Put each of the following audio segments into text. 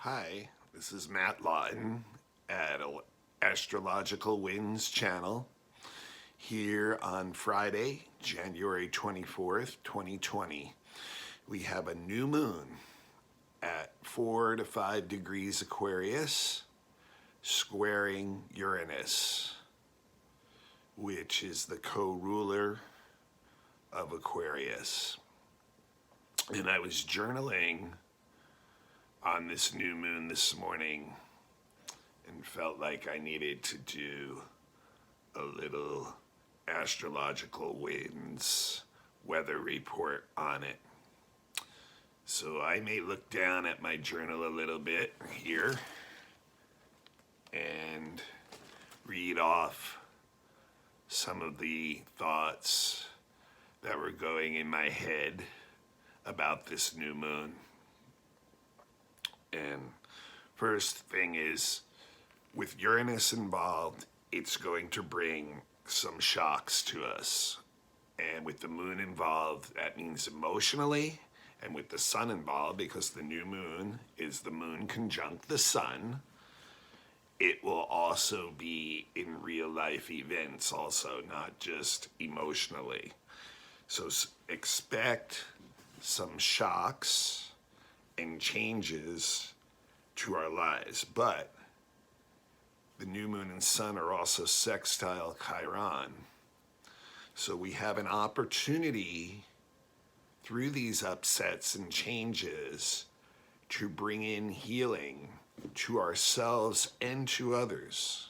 Hi, this is Matt Lawton at Astrological Winds channel here on Friday, January 24th, 2020. We have a new moon at 4 to 5 degrees Aquarius squaring Uranus, which is the co-ruler of Aquarius. And I was journaling on this new moon this morning and felt like I needed to do a little astrological winds weather report on it. So I may look down at my journal a little bit here and read off some of the thoughts that were going in my head about this new moon. And first thing is, with Uranus involved, it's going to bring some shocks to us. And with the moon involved, that means emotionally, and with the sun involved, because the new moon is the moon conjunct the sun, it will also be in real life events also, not just emotionally. So expect some shocks and changes to our lives, but the new moon and sun are also sextile Chiron. So we have an opportunity through these upsets and changes to bring in healing to ourselves and to others,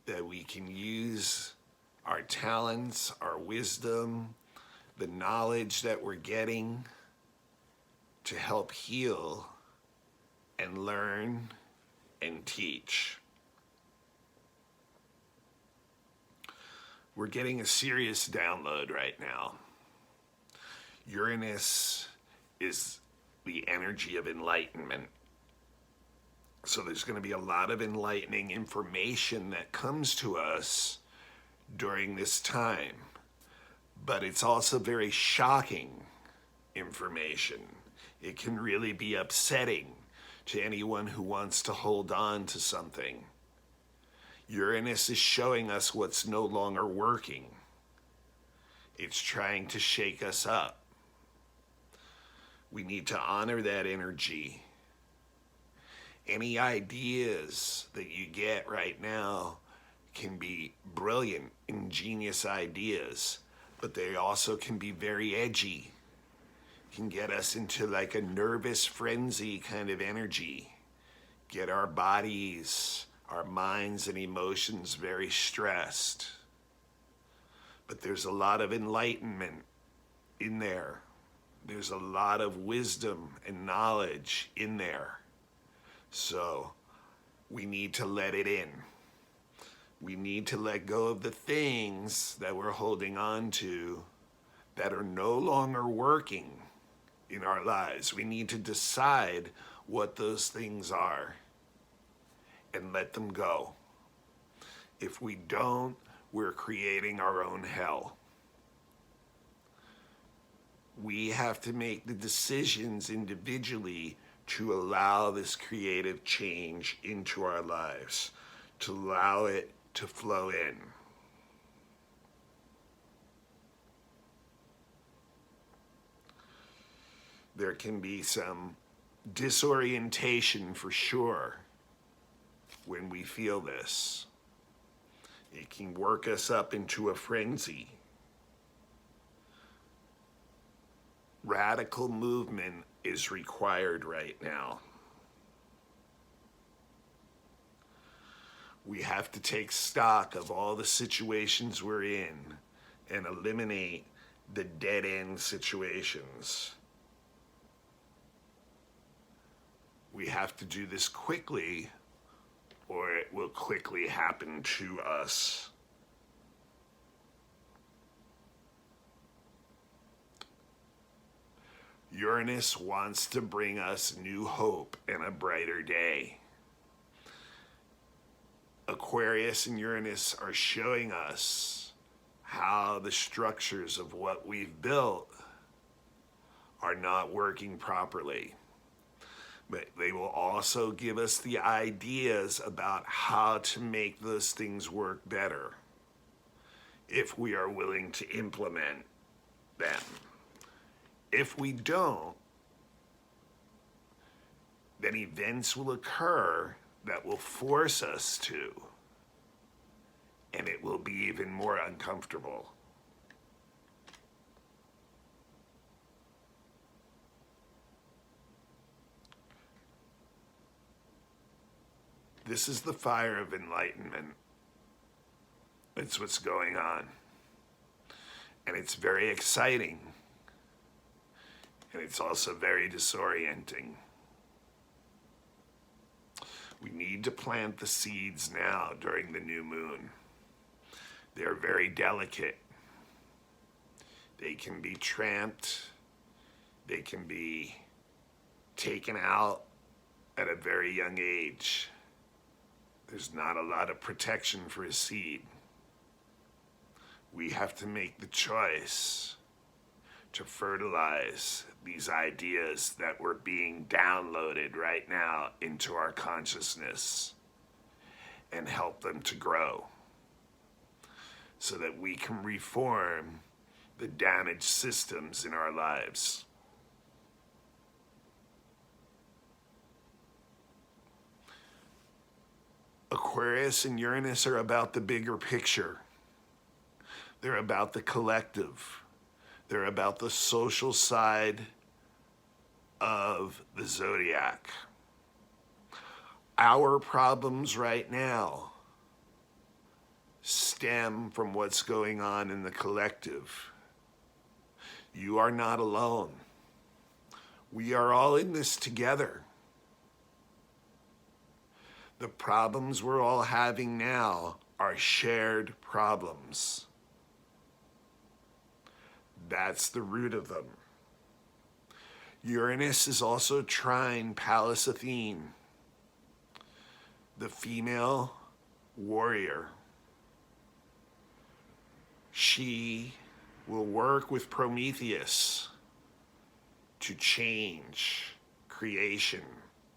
that we can use our talents, our wisdom, the knowledge that we're getting to help heal and learn and teach. We're getting a serious download right now. Uranus is the energy of enlightenment. So there's going to be a lot of enlightening information that comes to us during this time. But it's also very shocking information. It can really be upsetting to anyone who wants to hold on to something. Uranus is showing us what's no longer working. It's trying to shake us up. We need to honor that energy. Any ideas that you get right now can be brilliant, ingenious ideas, but they also can be very edgy. Can get us into like a nervous frenzy kind of energy. Get our bodies, our minds and emotions very stressed. But there's a lot of enlightenment in there. There's a lot of wisdom and knowledge in there. So we need to let it in. We need to let go of the things that we're holding on to that are no longer working in our lives. We need to decide what those things are and let them go. If we don't, we're creating our own hell. We have to make the decisions individually to allow this creative change into our lives, to allow it to flow in. There can be some disorientation for sure when we feel this. It can work us up into a frenzy. Radical movement is required right now. We have to take stock of all the situations we're in and eliminate the dead-end situations. We have to do this quickly, or it will quickly happen to us. Uranus wants to bring us new hope and a brighter day. Aquarius and Uranus are showing us how the structures of what we've built are not working properly. But they will also give us the ideas about how to make those things work better if we are willing to implement them. If we don't, then events will occur that will force us to, and it will be even more uncomfortable. This is the fire of enlightenment. It's what's going on. And it's very exciting. And it's also very disorienting. We need to plant the seeds now during the new moon. They're very delicate. They can be tramped. They can be taken out at a very young age. There's not a lot of protection for a seed. We have to make the choice to fertilize these ideas that were being downloaded right now into our consciousness and help them to grow so that we can reform the damaged systems in our lives. Aquarius and Uranus are about the bigger picture. They're about the collective. They're about the social side of the zodiac. Our problems right now stem from what's going on in the collective. You are not alone. We are all in this together. The problems we're all having now are shared problems. That's the root of them. Uranus is also trine Pallas Athene, the female warrior. She will work with Prometheus to change creation,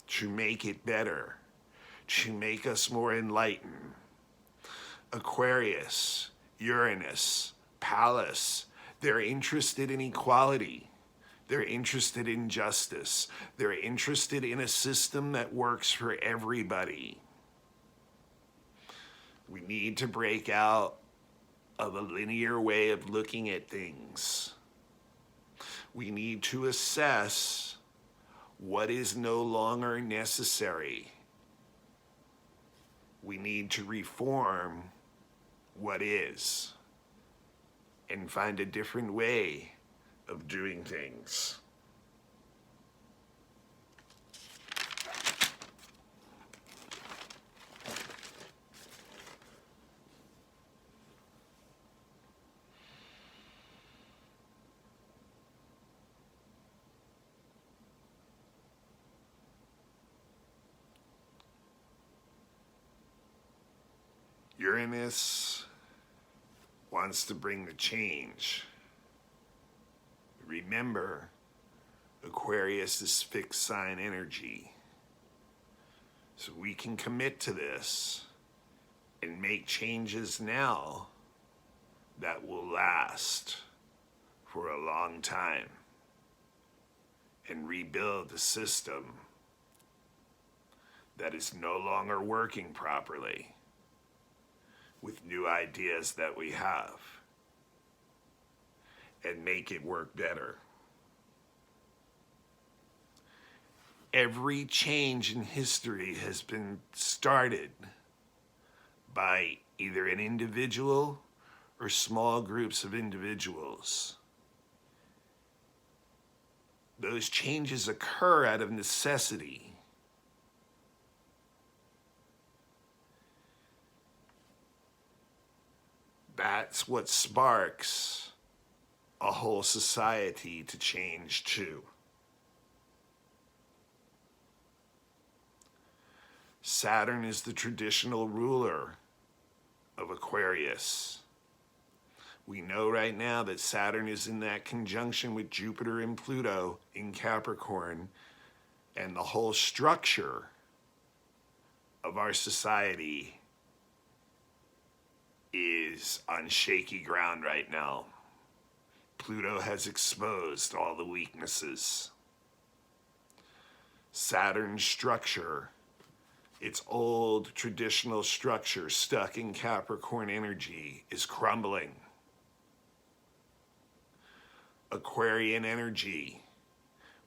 to make it better, to make us more enlightened. Aquarius, Uranus, Pallas, they're interested in equality. They're interested in justice. They're interested in a system that works for everybody. We need to break out of a linear way of looking at things. We need to assess what is no longer necessary. We need to reform what is and find a different way of doing things. Uranus wants to bring the change. Remember, Aquarius is fixed sign energy. So we can commit to this and make changes now that will last for a long time and rebuild a system that is no longer working properly with new ideas that we have and make it work better. Every change in history has been started by either an individual or small groups of individuals. Those changes occur out of necessity. That's what sparks a whole society to change too. Saturn is the traditional ruler of Aquarius. We know right now that Saturn is in that conjunction with Jupiter and Pluto in Capricorn, And the whole structure of our society is on shaky ground right now. Pluto has exposed all the weaknesses. Saturn's structure, its old traditional structure stuck in Capricorn energy, is crumbling. Aquarian energy,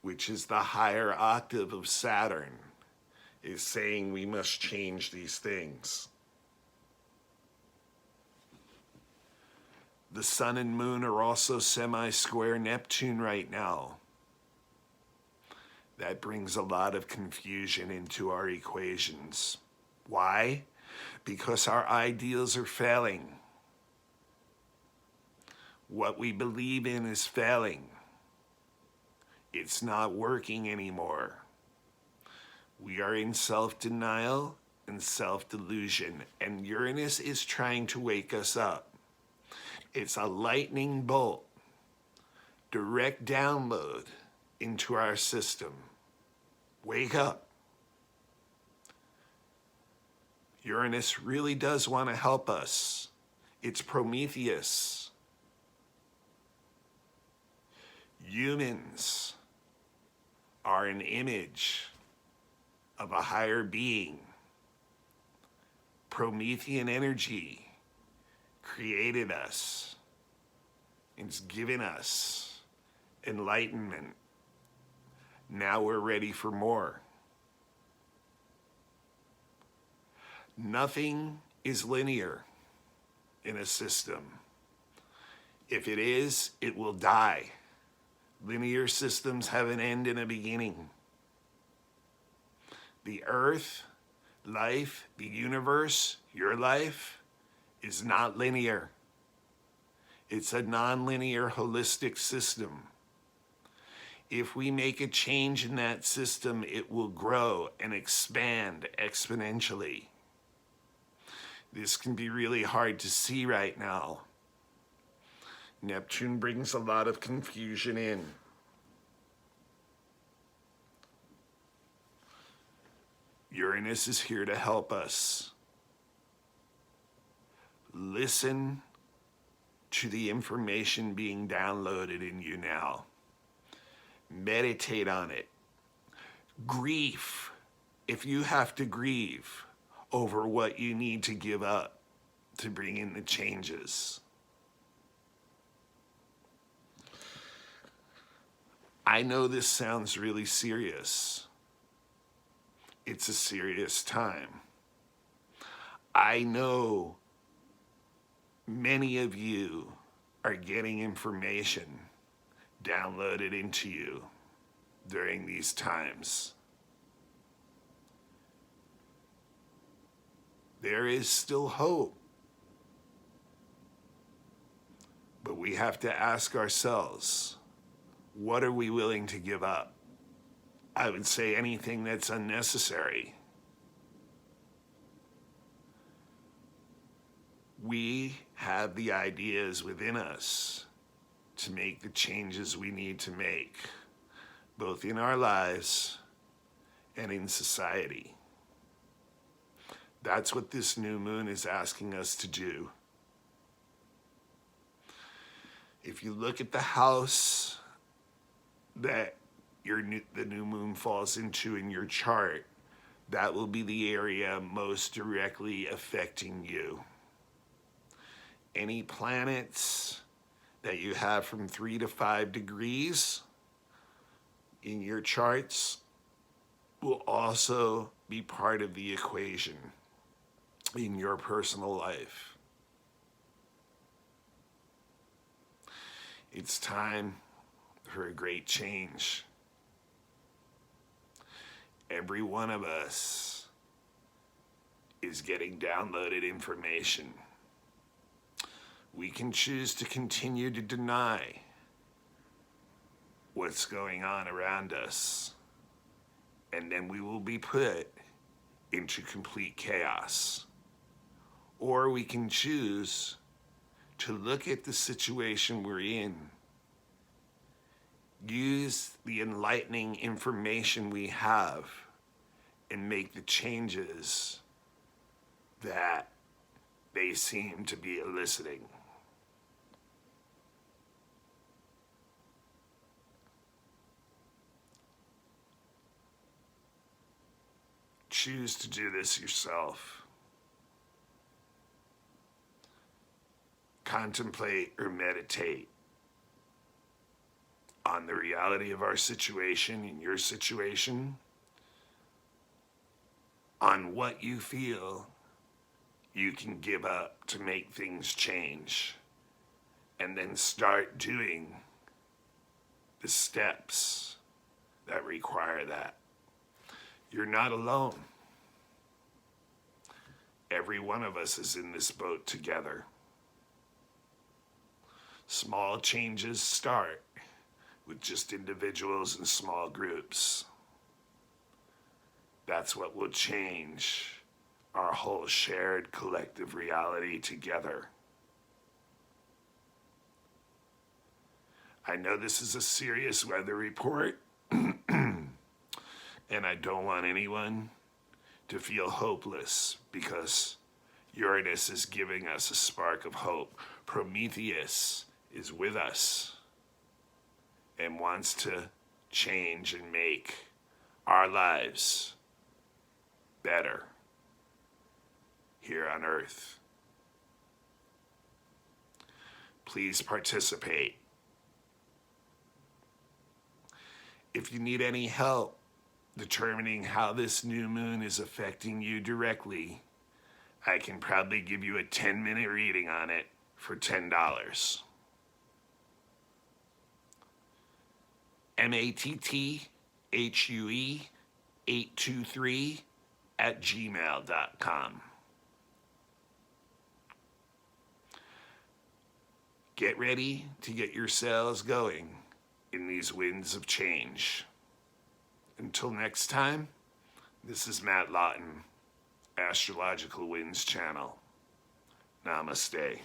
which is the higher octave of Saturn, is saying we must change these things. The sun and moon are also semi-square Neptune right now. That brings a lot of confusion into our equations. Why? Because our ideals are failing. What we believe in is failing. It's not working anymore. We are in self-denial and self-delusion, and Uranus is trying to wake us up. It's a lightning bolt, direct download into our system. Wake up. Uranus really does want to help us. It's Prometheus. Humans are an image of a higher being. Promethean energy created us. It's given us enlightenment. Now we're ready for more. Nothing is linear in a system. If it is, it will die. Linear systems have an end and a beginning. The earth, life, the universe, your life, is not linear. It's a non-linear holistic system. If we make a change in that system, it will grow and expand exponentially. This can be really hard to see right now. Neptune brings a lot of confusion in. Uranus is here to help us. Listen to the information being downloaded in you now. Meditate on it. Grief, if you have to grieve over what you need to give up to bring in the changes. I know this sounds really serious. It's a serious time. I know many of you are getting information downloaded into you during these times. There is still hope. But we have to ask ourselves, what are we willing to give up? I would say anything that's unnecessary. We have the ideas within us to make the changes we need to make, both in our lives and in society. That's what this new moon is asking us to do. If you look at the house that the new moon falls into in your chart, that will be the area most directly affecting you. Any planets that you have from 3 to 5 degrees in your charts will also be part of the equation in your personal life. It's time for a great change. Every one of us is getting downloaded information. We can choose to continue to deny what's going on around us, and then we will be put into complete chaos. Or we can choose to look at the situation we're in, use the enlightening information we have and make the changes that they seem to be eliciting. Choose to do this yourself. Contemplate or meditate on the reality of our situation and your situation, on what you feel you can give up to make things change, and then start doing the steps that require that. You're not alone. Every one of us is in this boat together. Small changes start with just individuals and small groups. That's what will change our whole shared collective reality together. I know this is a serious weather report, and I don't want anyone to feel hopeless, because Uranus is giving us a spark of hope. Prometheus is with us and wants to change and make our lives better here on Earth. Please participate. If you need any help determining how this new moon is affecting you directly, I can probably give you a 10-minute reading on it for $10. matthuE823@gmail.com. Get ready to get your sails going in these winds of change. Until next time, this is Matt Lawton, Astrological Winds Channel. Namaste.